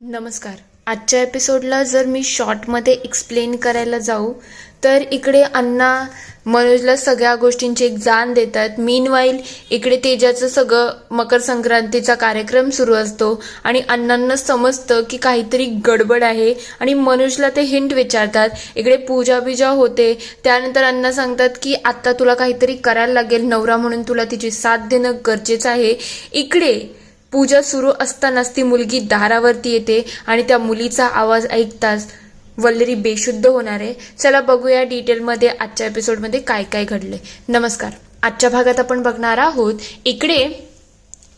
नमस्कार. आजच्या एपिसोडला जर मी शॉर्टमध्ये एक्सप्लेन करायला जाऊ तर इकडे अण्णा मनोजला सगळ्या गोष्टींची एक जाण देतात. मीनवाईल इकडे तेजाचं सगळं मकर संक्रांतीचा कार्यक्रम सुरू असतो आणि अण्णांना समजतं की काहीतरी गडबड आहे आणि मनोजला ते हिंट विचारतात. इकडे पूजा होते. त्यानंतर अण्णा सांगतात की आता तुला काहीतरी करायला लागेल, नवरा म्हणून तुला तिची साथ देणं गरजेचं आहे. इकडे पूजा सुरू असतानाच ती मुलगी दारावरती येते आणि त्या मुलीचा आवाज ऐकताच वल्लरी बेशुद्ध होणार आहे. चला बघूया डिटेलमध्ये आजच्या एपिसोडमध्ये काय काय घडले. नमस्कार. आजच्या भागात आपण बघणार आहोत इकडे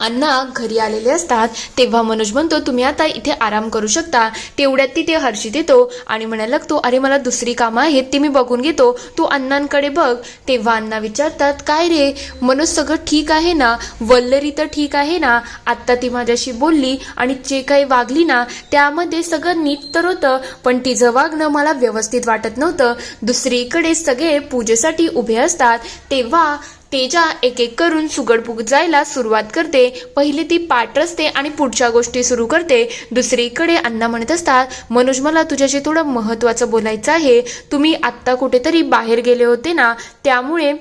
अण्णा घरी आलेले असतात तेव्हा मनोज म्हणतो तुम्ही आता इथे आराम करू शकता. तेवढ्यात तिथे हर्षित येतो आणि म्हणायला लागतो अरे मला दुसरी कामं आहेत ती मी बघून घेतो, तू अण्णांकडे बघ. तेव्हा अण्णा विचारतात काय रे मनोज सगळं ठीक आहे ना, वल्लरी तर ठीक आहे ना, आत्ता ती माझ्याशी बोलली आणि जे काही वागली ना त्यामध्ये सगळं नीट तर होतं, पण तिचं वागणं मला व्यवस्थित वाटत नव्हतं. दुसरीकडे सगळे पूजेसाठी उभे असतात तेव्हा तेजा एक एक करून सुगडपुग जायला सुरुवात करते. पहिले ती पाठ रचते आणि पुढच्या गोष्टी सुरू करते. दुसरीकडे अण्णा म्हणत असतात मनोज मला तुझ्याशी थोडं महत्त्वाचं बोलायचं आहे. तुम्ही आत्ता कुठेतरी बाहेर गेले होते ना, त्यामुळे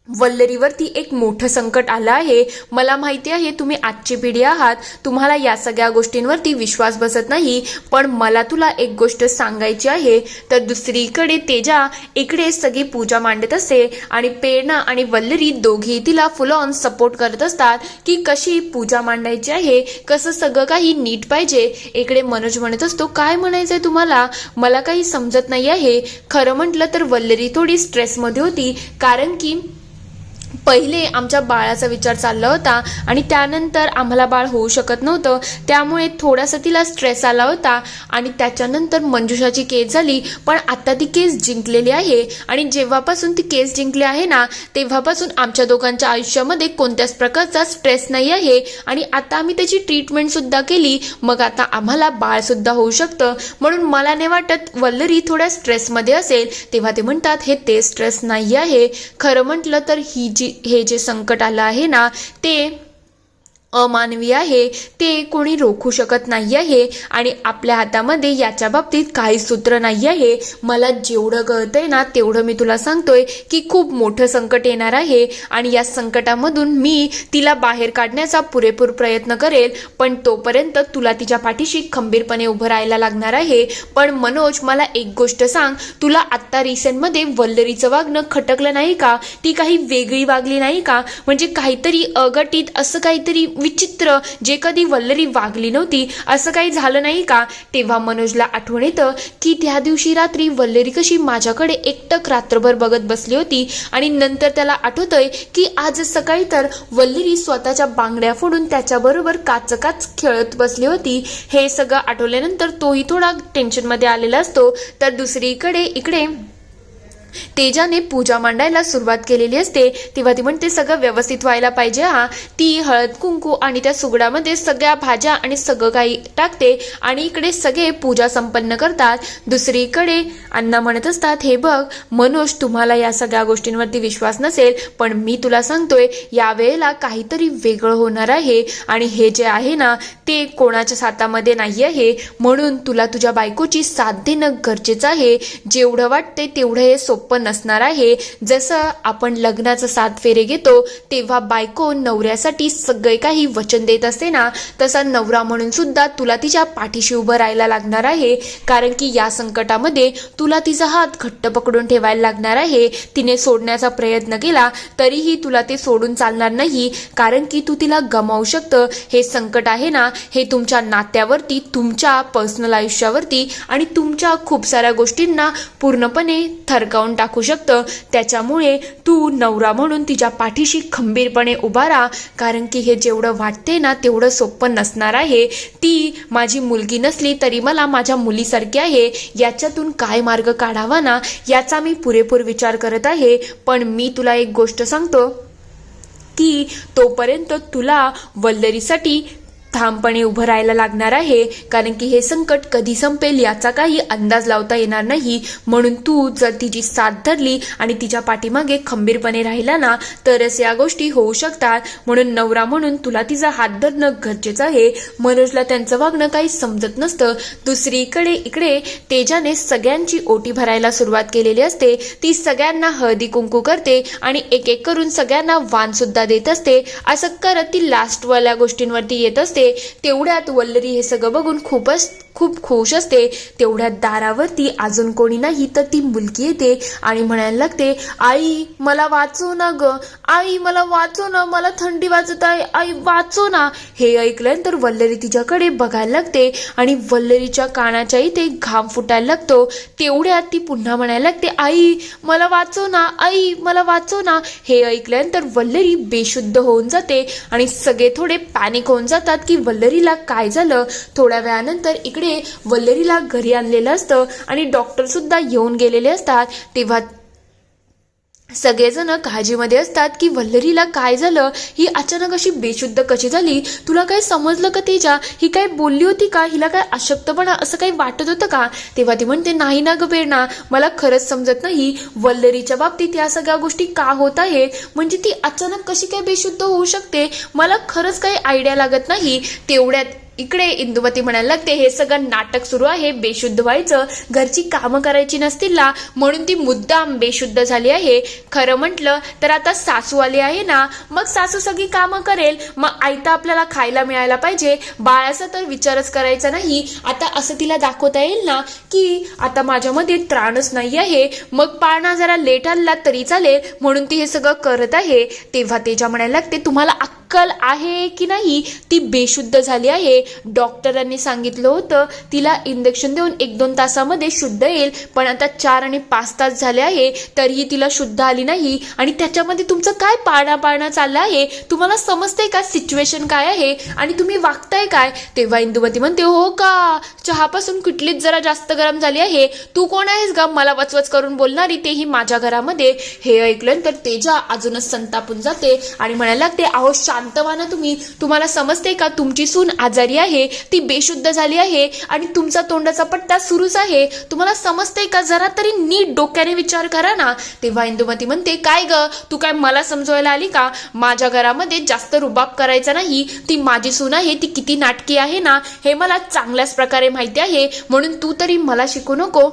वल्लरीवरती एक मोठं संकट आलं आहे. मला माहिती आहे तुम्ही आजची पिढी आहात, तुम्हाला या सगळ्या गोष्टींवरती विश्वास बसत नाही, पण मला तुला एक गोष्ट सांगायची आहे. तर दुसरीकडे तेजा इकडे सगळी पूजा मांडत असते आणि प्रेरणा आणि वल्लरी दोघी तिला फुल ऑन सपोर्ट करत असतात की कशी पूजा मांडायची आहे, कसं सगळं काही नीट पाहिजे. इकडे मनोज म्हणत असतो काय म्हणायचंय तुम्हाला, मला काही समजत नाही आहे. खरं म्हटलं तर वल्लरी थोडी स्ट्रेसमध्ये होती, कारण की पहिले आमच्या बाळाचा विचार चालला होता आणि त्यानंतर आम्हाला बाळ होऊ शकत नव्हतं, त्यामुळे थोडासा तिला स्ट्रेस आला होता. आणि त्याच्यानंतर मंजुषाची केस झाली, पण आता ती केस जिंकलेली आहे आणि जेव्हापासून ती केस जिंकली आहे ना तेव्हापासून आमच्या दोघांच्या आयुष्यामध्ये कोणत्याच प्रकारचा स्ट्रेस नाही आहे आणि आता आम्ही त्याची ट्रीटमेंटसुद्धा केली, मग आता आम्हाला बाळसुद्धा होऊ शकतं. म्हणून मला नाही वाटत वल्लरी थोड्या स्ट्रेसमध्ये असेल. तेव्हा ते म्हणतात हे ते स्ट्रेस नाही आहे, खरं म्हटलं तर हे जे संकट आलं आहे ना ते अमानवी आहे, ते कोणी रोखू शकत नाही आहे आणि आपल्या हातामध्ये याच्या बाबतीत काही सूत्र नाही आहे. मला जेवढं कळतंय ना तेवढं मी तुला सांगतोय की खूप मोठं संकट येणार आहे आणि या संकटामधून मी तिला बाहेर काढण्याचा पुरेपूर प्रयत्न करेल, पण तोपर्यंत तुला तिच्या पाठीशी खंबीरपणे उभं राहायला लागणार आहे. पण मनोज मला एक गोष्ट सांग, तुला आत्ता रिसेंटमध्ये वल्लरीचं वागणं खटकलं नाही का, ती काही वेगळी वागली नाही का, म्हणजे काहीतरी अगटीत असं काहीतरी विचित्र जे कधी वल्लरी वागली नव्हती असं काही झालं नाही का. तेव्हा मनोजला आठवण येतं की त्या दिवशी रात्री वल्लरी कशी माझ्याकडे एकटक रात्रभर बघत बसली होती आणि नंतर त्याला आठवतंय की आज सकाळी तर वल्लरी स्वतःच्या बांगड्या फोडून त्याच्याबरोबर काचकाच खेळत बसली होती. हे सगळं आठवल्यानंतर तोही थोडा टेन्शनमध्ये आलेला असतो. तर दुसरीकडे इकडे तेजाने पूजा मांडायला सुरुवात केलेली असते तेव्हा ती म्हणते सगळं व्यवस्थित व्हायला पाहिजे हा. ती हळद कुंकू आणि त्या सुगडामध्ये सगळ्या भाज्या आणि सगळं काही टाकते आणि इकडे सगळे पूजा संपन्न करतात. दुसरीकडे अण्णा म्हणत असतात हे बघ मनोज, तुम्हाला या सगळ्या गोष्टींवरती विश्वास नसेल, पण मी तुला सांगतोय यावेळेला काहीतरी वेगळं होणार आहे आणि हे जे आहे ना ते कोणाच्या साथामध्ये नाही आहे, म्हणून तुला तुझ्या बायकोची साथ देणं गरजेचं आहे. जेवढं वाटते तेवढं हे पण नसणार आहे. जसं आपण लग्नाचं 7 फेरे घेतो तेव्हा बायको नवऱ्यासाठी सगळे काही वचन देत असते ना, तसा नवरा म्हणून सुद्धा तुला तिच्या पाठीशी उभं राहायला लागणार आहे, कारण की या संकटामध्ये तुला तिचा हात घट्ट पकडून ठेवायला लागणार आहे. तिने सोडण्याचा प्रयत्न केला तरीही तुला ते सोडून चालणार नाही, कारण की तू तिला गमावू शकतं. हे संकट आहे ना हे तुमच्या नात्यावरती, तुमच्या पर्सनल आयुष्यावरती आणि तुमच्या खूप साऱ्या गोष्टींना पूर्णपणे थरकावून टाकू शकतं. त्याच्यामुळे तू नवरा म्हणून तिच्या पाठीशी खंबीरपणे उभा राहा, कारण की हे जेवढं वाटते ना तेवढं सोपं नसणार आहे. ती माझी मुलगी नसली तरी मला माझ्या मुलीसारखी आहे, याच्यातून काय मार्ग काढावा ना याचा मी पुरेपूर विचार करत आहे. पण मी तुला एक गोष्ट सांगतो की तोपर्यंत तुला वल्लरीसाठी ठामपणे उभं राहायला लागणार आहे, कारण की हे संकट कधी संपेल याचा काही अंदाज लावता येणार नाही. म्हणून तू जर तिची साथ धरली आणि तिच्या पाठीमागे खंबीरपणे राहिला ना, तरच या गोष्टी होऊ शकतात. म्हणून नवरा म्हणून तुला तिचा हात धरणं गरजेचं आहे. मनोजला त्यांचं वागणं काही समजत नसतं. दुसरीकडे इकडे तेजाने सगळ्यांची ओटी भरायला सुरुवात केलेली असते. ती सगळ्यांना हळदी कुंकू करते आणि एक एक करून सगळ्यांना वाण सुद्धा देत असते. असं करत ती लास्टवाल्या गोष्टींवरती येत असते. तेवढ्यात वल्लरी हे सगळं बघून खूप खुश असते. तेवढ्यात दारावरती अजून कोणी नाही तर ती मुलगी येते आणि म्हणायला लागते, आई मला वाचव ना ग, आई मला वाचव ना, मला थंडी वाजत आहे, आई वाचव ना. हे ऐकल्यानंतर वल्लरी तिच्याकडे बघायला लागते आणि वल्लरीच्या कानाच्या इथे घाम फुटायला लागतो. तेवढ्यात ती पुन्हा म्हणायला लागते, आई मला वाचव ना, आई मला वाचव ना. हे ऐकल्यानंतर वल्लरी बेशुद्ध होऊन जाते आणि सगळे थोडे पॅनिक होऊन जातात की वल्लरीला काय झालं. थोड्या वेळानंतर इकडे वल्लरीला घरी आणलेलं असतं आणि डॉक्टर सुद्धा येऊन गेलेले असतात. तेव्हा सगळेजण काळजीमध्ये असतात की वल्लरीला काय झालं, ही अचानक अशी बेशुद्ध कशी झाली, तुला काय समजलं का तेजा, ही काय बोलली होती का, हिला काय अशक्तपणा असं काही वाटत होतं का. तेव्हा ती म्हणते, नाही ना ग प्रेरणा, मला खरंच समजत नाही वल्लरीच्या बाबतीत या सगळ्या गोष्टी का होत आहेत, म्हणजे ती अचानक कशी काय बेशुद्ध होऊ शकते, मला खरंच काही आयडिया लागत नाही. तेवढ्यात इकडे इंदुमती म्हणायला लागते, हे सगळं नाटक सुरू आहे बेशुद्ध व्हायचं, घरची कामं करायची नसतील ना म्हणून ती मुद्दाम बेशुद्ध झाली आहे. खरं म्हटलं तर आता सासू आली आहे ना, मग सासू सगळी कामं करेल, मग आयता आपल्याला खायला मिळायला पाहिजे, बाळाचा तर विचारच करायचा नाही. आता असं तिला दाखवता येईल ना की आता माझ्यामध्ये त्राणच नाही आहे, मग पाळणा जरा लेट आला तरी चालेल, म्हणून ती हे सगळं करत आहे. तेव्हा तेजा म्हणायला लागते, तुम्हाला अक्कल आहे की नाही, ती बेशुद्ध झाली आहे. डॉक्टरांनी सांगितलं होतं तिला इंजेक्शन देऊन 1-2 तासामध्ये शुद्ध येईल, पण आता 4 आणि 5 तास झाले आहे तरीही तिला शुद्ध आली नाही. आणि त्याच्यामध्ये तुमचं काय पाळणा चाललं आहे, तुम्हाला समजतंय का सिच्युएशन काय आहे आणि तुम्ही वागताय काय. तेव्हा इंदुमती म्हणते, हो का, चहापासून कुठलीच जरा जास्त गरम झाली आहे, तू कोण आहेस ग मला वचवच करून बोलणारी, तेही माझ्या घरामध्ये. हे ऐकल्यानंतर तेजा अजूनच संतापून जाते आणि म्हणायला लागते, अहो शांत व्हा ना तुम्ही, तुम्हाला समजते का तुमची सून आजारी आहे, ती बेशुद्ध झाली आहे आणि तुमचा तोंडाचा पट्टा सुरूच आहे, तुम्हाला समजते का, जरा तरी नीट डोक्याने विचार करा ना. तेव्हा इंदुमती म्हणते, काय ग तू काय मला समजवायला आली का, माझ्या घरामध्ये जास्त रुबाब करायचा नाही, ती माझी सून आहे, ती किती नाटकी आहे ना हे मला चांगल्याच प्रकारे माहिती आहे, म्हणून तू तरी मला शिकू नको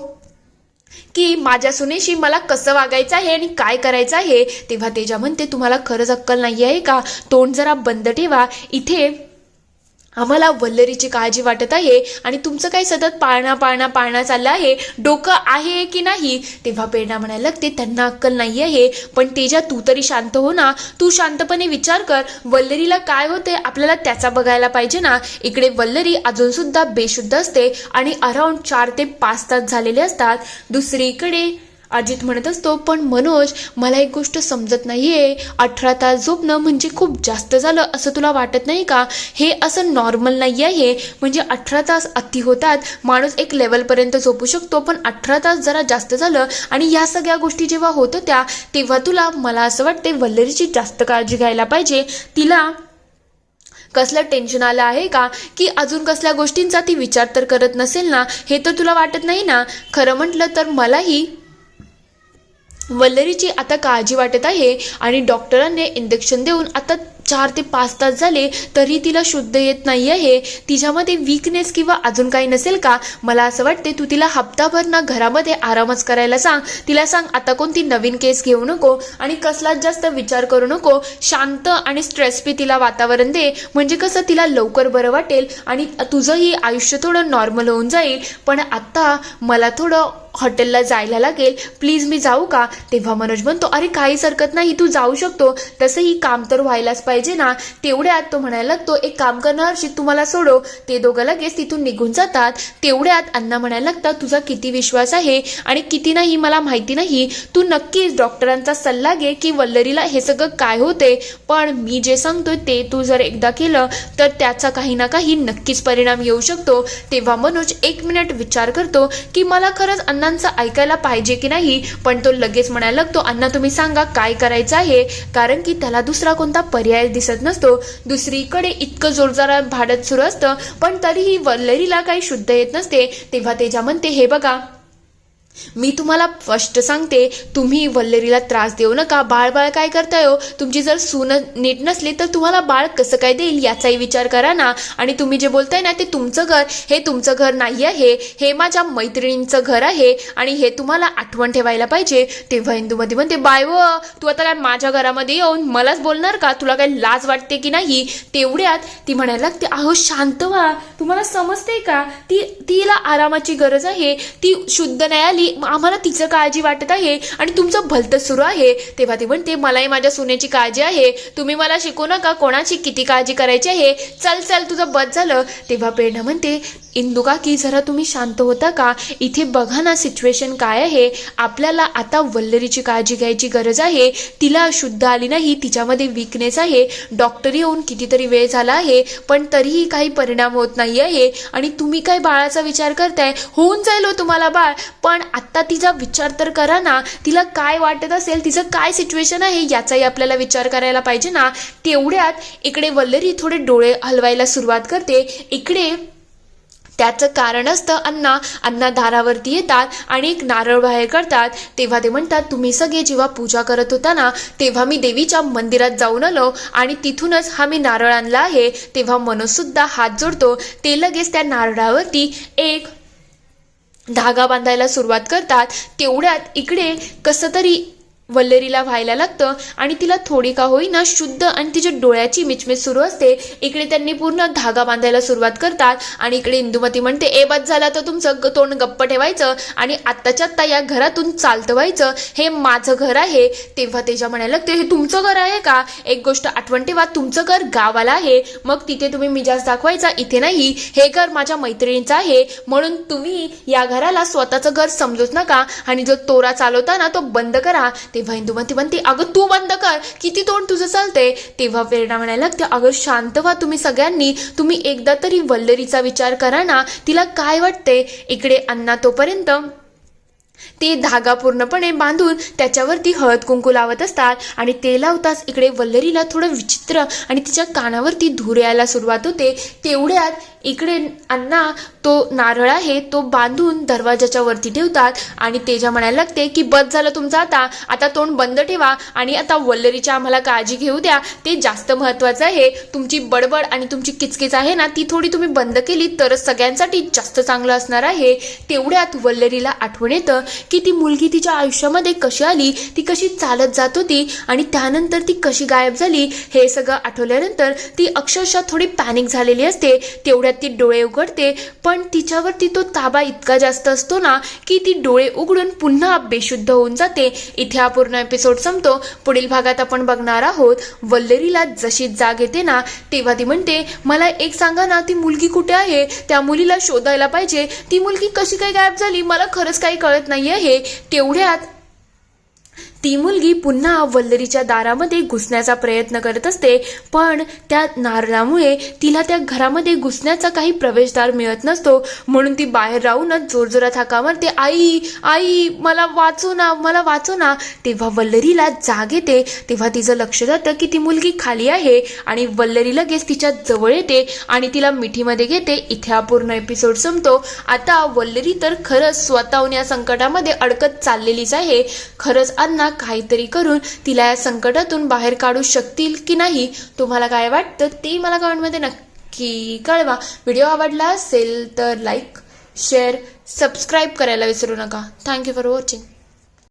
की माझ्या सुनेशी मला कसं वागायचं आहे आणि काय करायचं आहे. तेव्हा तेजा म्हणते, तुम्हाला खरंच अक्कल नाही आहे का, तोंड जरा बंद ठेवा, इथे आम्हाला वल्लरीची काळजी वाटत आहे आणि तुमचं काही सतत पाळणा चाललं आहे, डोकं आहे की नाही. तेव्हा प्रेरणा म्हणायला लागते, त्यांना अक्कल नाही आहे, पण तेजा तू तरी शांत हो ना, तू शांतपणे विचार कर, वल्लरीला काय होते आपल्याला त्याचा बघायला पाहिजे ना. इकडे वल्लरी अजून सुद्धा बेशुद्ध असते आणि अराउंड 4 ते 5 तास झालेले असतात. दुसरीकडे अजित म्हणत असतो, पण मनोज मला एक गोष्ट समजत नाहीये, 18 तास झोपणं म्हणजे खूप जास्त झालं असं तुला वाटत नाही का, हे असं नॉर्मल नाही आहे, म्हणजे 18 तास अति होतात, माणूस एक लेवलपर्यंत झोपू शकतो, पण 18 तास जरा जास्त झालं. आणि या सगळ्या गोष्टी जेव्हा होत होत्या तेव्हा तुला, मला असं वाटते वल्लरीची जास्त काळजी घ्यायला पाहिजे, तिला कसलं टेन्शन आलं आहे का, की अजून कसल्या गोष्टींचा ती विचार तर करत नसेल ना, हे तर तुला वाटत नाही ना. खरं म्हटलं तर मलाही वल्लरीची आता काळजी वाटत आहे आणि डॉक्टरांनी इंजेक्शन देऊन आता 4 ते 5 तास झाले तरी तिला शुद्ध येत नाही आहे, तिच्यामध्ये वीकनेस किंवा अजून काही नसेल का. मला असं वाटते तू तिला हप्ताभर ना घरामध्ये आरामच करायला सांग, तिला सांग आता कोणती नवीन केस घेऊ नको आणि कसलाच जास्त विचार करू नको, शांत आणि स्ट्रेस फ्री तिला वातावरण दे, म्हणजे कसं तिला लवकर बरं वाटेल आणि तुझंही आयुष्य थोडं नॉर्मल होऊन जाईल. पण आता मला थोडं हॉटेलला जायला लागेल, प्लीज मी जाऊ का. तेव्हा मनोज म्हणतो, अरे काहीच हरकत नाही, तू जाऊ शकतो, तसंही काम तर व्हायलाच पाहिजे ना. तेवढ्यात तो म्हणायला लागतो, एक काम करणार हर्षित, तुम्हाला सोडो. ते दोघं लगेच तिथून निघून जातात. तेवढ्यात अण्णा म्हणायला लागतात, तुझा किती विश्वास आहे आणि किती नाही मला माहिती नाही, तू नक्कीच डॉक्टरांचा सल्ला घे की वल्लरीला हे सगळं काय होते, पण मी जे सांगतोय ते तू जर एकदा केलं तर त्याचा काही ना काही नक्कीच परिणाम येऊ शकतो. तेव्हा मनोज 1 मिनिट विचार करतो की मला खरंच अण्णांचं ऐकायला पाहिजे की नाही, पण तो लगेच म्हणायला लागतो, अण्णा तुम्ही सांगा काय करायचं आहे, कारण की त्याला दुसरा कोणता पर्याय दिसत नसतो. दुसरीकडे इतकं जोरदार भांडण सुरू असतं, पण तरीही वल्लरीला काही शुद्ध येत नसते. तेव्हा तेजा म्हणते, हे बघा मी तुम्हाला स्पष्ट सांगते, तुम्ही वल्लरीला त्रास देऊ नका. बाळ काय करताय हो, तुमची जर सून नीट नसली तर तुम्हाला बाळ कसं काय देईल याचाही विचार करा ना. आणि तुम्ही जे बोलताय ना ते तुमचं घर, हे तुमचं घर नाही आहे, हे माझ्या मैत्रिणींचं घर आहे आणि हे तुम्हाला आठवण ठेवायला पाहिजे. तेव्हा इंदुमती म्हणते, बाय व तू आता काय माझ्या घरामध्ये येऊन मलाच बोलणार का, तुला काही लाज वाटते की नाही. तेवढ्यात ती म्हणायला लागते, अहो शांत व्हा, तुम्हाला समजते का, तिला आरामाची गरज आहे, ती शुद्ध नाही आली, आम्हाला तिचं काळजी वाटत आहे आणि तुमचं भलतंच सुरू आहे. तेव्हा ती म्हणते, मलाही माझ्या सुनेची काळजी आहे, तुम्ही मला शिकवू नका कोणाची किती काळजी करायची आहे, चल चल तुझं बस झालं. तेव्हा प्रेरणा म्हणते, इंदू काकी जरा तुम्ही शांत होता का, इथे बघा ना सिच्युएशन काय आहे, आपल्याला आता वल्लरीची काळजी घ्यायची गरज आहे, तिला शुद्ध आली नाही, तिच्यामध्ये वीकनेस आहे, डॉक्टर येऊन कितीतरी वेळ झाला आहे पण तरीही काही परिणाम होत नाही आहे आणि तुम्ही काय बाळाचा विचार करताय, होऊन जाईल हो तुम्हाला बाळ, पण आत्ता तिचा विचार तर करा ना, तिला काय वाटत असेल, तिचं काय सिच्युएशन आहे याचाही आपल्याला विचार करायला पाहिजे ना. तेवढ्यात इकडे वल्लरी थोडे डोळे हलवायला सुरुवात करते. इकडे त्याचं कारण असतं अण्णा दारावरती येतात आणि एक नारळ बाहेर करतात. तेव्हा ते म्हणतात, तुम्ही सगळे जेव्हा पूजा करत होता ना तेव्हा मी देवीच्या मंदिरात जाऊन आलो आणि तिथूनच हा मी नारळ आणला आहे. तेव्हा मनोज सुद्धा हात जोडतो. ते लगेच त्या नारळावरती एक धागा बांधायला सुरुवात करतात. तेवढ्यात इकडे कसं तरी वल्लरीला व्हायला लागतं आणि तिला थोडी का होईना शुद्ध आणि तिच्या डोळ्याची मिचमिच सुरू असते. इकडे त्यांनी पूर्ण धागा बांधायला सुरुवात करतात आणि इकडे इंदुमती म्हणते, ए बस झाला तर तुमचं तोंड गप्प ठेवायचं आणि आत्ताच्या आत्ता या घरातून चालतं व्हायचं, हे माझं घर आहे. तेव्हा तेजा म्हणायला लागते, हे तुमचं घर आहे का, एक गोष्ट आठवण ठेवा, तुमचं घर गावाला आहे, मग तिथे तुम्ही मिजाज दाखवायचा, इथे नाही, हे घर माझ्या मैत्रिणीचं आहे, म्हणून तुम्ही या घराला स्वतःचं घर समजूच नका आणि जो तोरा चालवता ना तो बंद करा. तेव्हा इंदुमती म्हणते, अगं तू बंद कर, किती तोंड तुझं चालते. तेव्हा प्रेरणा म्हणायला लागते, अगं शांत व्हा तुम्ही सगळ्यांनी, तुम्ही एकदा तरी वल्लरीचा विचार करा ना, तिला काय वाटते. इकडे अण्णा तोपर्यंत ते धागा पूर्णपणे बांधून त्याच्यावरती हळद कुंकू लावत असतात आणि ते लावताच इकडे वल्लरीला थोडं विचित्र आणि तिच्या कानावरती धूर यायला सुरुवात होते. तेवढ्यात इकडे अण्णा तो नारळ आहे तो बांधून दरवाजाच्या वरती ठेवतात आणि तेजा म्हणायला लागते की बस झालं तुमचं, आता तोंड बंद ठेवा आणि आता वल्लरीची आम्हाला काळजी घेऊ द्या, ते जास्त महत्वाचं आहे. तुमची बडबड आणि तुमची किचकिच आहे ना ती थोडी तुम्ही बंद केली तरच सगळ्यांसाठी जास्त चांगलं असणार आहे. तेवढ्यात वल्लरीला आठवण येतं की ती मुलगी तिच्या आयुष्यामध्ये कशी आली, ती कशी चालत जात होती आणि त्यानंतर ती कशी गायब झाली. हे सगळं आठवल्यानंतर ती अक्षरशः थोडी पॅनिक झालेली असते. तेवढ्यात ती डोळे उघडते पण तिच्यावरती तो ताबा इतका जास्त असतो ना की ती डोळे उघडून पुन्हा बेशुद्ध होऊन जाते. इथे हा पूर्ण एपिसोड संपतो. पुढील भागात आपण बघणार आहोत वल्लरीला जशी जाग येते ना तेव्हा ती म्हणते, मला एक सांगा ना, ती मुलगी कुठे आहे, त्या मुलीला शोधायला पाहिजे, ती मुलगी कशी काय गायब झाली, मला खरंच काही कळत नाही आहे. तेवढ्यात ती मुलगी पुन्हा वल्लरीच्या दारामध्ये घुसण्याचा प्रयत्न करत असते पण त्या नारळामुळे तिला त्या घरामध्ये घुसण्याचा काही प्रवेशद्वार मिळत नसतो, म्हणून ती बाहेर राहूनच जोरजोरात हाका मारते, आई आई मला वाचू ना, मला वाचू ना. तेव्हा वल्लरीला जाग येते. तेव्हा तिचं लक्ष जातं की ती मुलगी खाली आहे आणि वल्लरी लगेच तिच्या जवळ येते आणि तिला मिठीमध्ये घेते. इथे हा पूर्ण एपिसोड संपतो. आता वल्लरी तर खरंच स्वतःहून या संकटामध्ये अडकत चाललेलीच आहे. खरंच अण्णा काहीतरी करून तिला या संकटातून बाहेर काढू शकतील की नाही, तुम्हाला काय वाटतं ते मला कमेंटमध्ये नक्की कळवा. व्हिडिओ आवडला असेल तर लाईक, शेअर, सबस्क्राईब करायला विसरू नका. Thank you for watching.